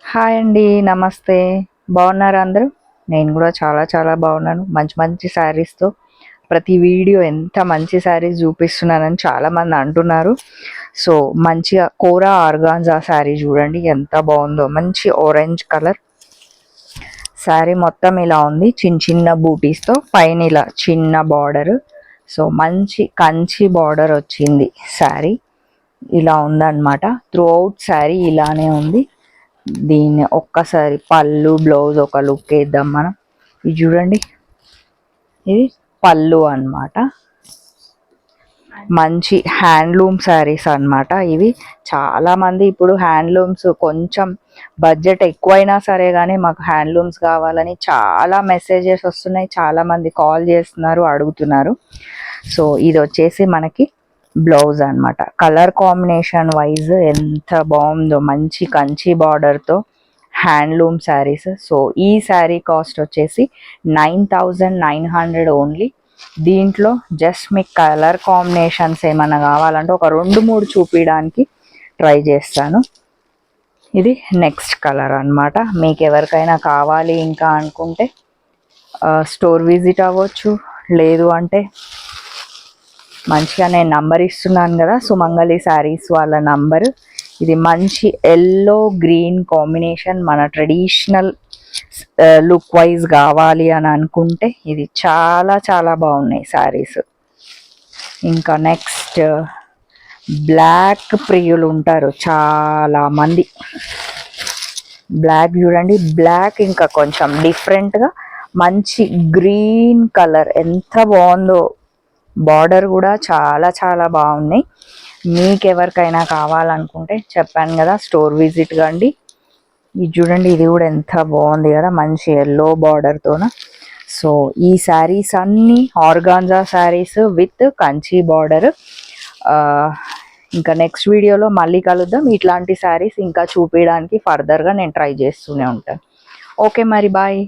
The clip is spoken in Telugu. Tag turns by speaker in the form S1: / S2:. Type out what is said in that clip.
S1: హాయ్ అండి. నమస్తే. బాగున్నారా అందరూ? నేను కూడా చాలా చాలా బాగున్నాను. మంచి మంచి శారీస్‌తో ప్రతి వీడియో ఎంత మంచి శారీస్ చూపిస్తున్నానని చాలామంది అంటున్నారు. సో, మంచిగా కోరా ఆర్గాన్జా శారీ చూడండి ఎంత బాగుందో. మంచి ఆరెంజ్ కలర్ శారీ మొత్తం ఇలా ఉంది. చిన్న చిన్న బూటీస్‌తో పైన ఇలా చిన్న బార్డర్. సో, మంచి కంచి బార్డర్ వచ్చింది శారీ. ఇలా ఉందన్నమాట. త్రూ అవుట్ శారీ ఇలానే ఉంది. దీన్ని ఒక్కసారి పళ్ళు బ్లౌజ్ ఒక లుక్ వేద్దాం మనం. ఇది చూడండి, ఇది పళ్ళు అన్నమాట. మంచి హ్యాండ్లూమ్ శారీస్ అన్నమాట ఇవి. చాలామంది ఇప్పుడు హ్యాండ్లూమ్స్ కొంచెం బడ్జెట్ ఎక్కువైనా సరే కానీ మాకు హ్యాండ్లూమ్స్ కావాలని చాలా మెసేజెస్ వస్తున్నాయి. చాలామంది కాల్ చేస్తున్నారు, అడుగుతున్నారు. సో ఇది వచ్చేసి మనకి బ్లౌజ్ అన్నమాట. కలర్ కాంబినేషన్ వైజ్ ఎంత బాగుందో, మంచి కంచి బార్డర్తో హ్యాండ్లూమ్ శారీస్. సో ఈ శారీ కాస్ట్ వచ్చేసి 9,900 ఓన్లీ. దీంట్లో జస్ట్ మీకు కలర్ కాంబినేషన్స్ ఏమైనా కావాలంటే ఒక 2-3 చూపించడానికి ట్రై చేస్తాను. ఇది నెక్స్ట్ కలర్ అన్నమాట. మీకు ఎవరికైనా కావాలి ఇంకా అనుకుంటే స్టోర్ విజిట్ అవ్వచ్చు. లేదు అంటే మంచిగా నేను నంబర్ ఇస్తున్నాను కదా, సుమంగళి శారీస్ వాళ్ళ నంబరు. ఇది మంచి ఎల్లో గ్రీన్ కాంబినేషన్. మన ట్రెడిషనల్ లుక్ వైజ్ కావాలి అని అనుకుంటే ఇది చాలా చాలా బాగున్నాయి శారీస్. ఇంకా నెక్స్ట్ బ్లాక్ ప్రియులు ఉంటారు చాలామంది. బ్లాక్ చూడండి, బ్లాక్ ఇంకా కొంచెం డిఫరెంట్గా మంచి గ్రీన్ కలర్ ఎంత బాగుందో. బార్డర్ కూడా చాలా చాలా బాగున్నాయి. మీకు ఎవరికైనా కావాలనుకుంటే చెప్పాను కదా, స్టోర్ విజిట్ కండి. ఇది చూడండి, ఇది కూడా ఎంత బాగుంది కదా, మంచి ఎల్లో బార్డర్తోన. సో ఈ శారీస్ అన్నీ organza saris with Kanchi border. ఇంకా నెక్స్ట్ వీడియోలో మళ్ళీ కలుద్దాం. ఇట్లాంటి శారీస్ ఇంకా చూపించడానికి ఫర్దర్గా నేను ట్రై చేస్తూనే ఉంటాను. ఓకే మరి, బాయ్.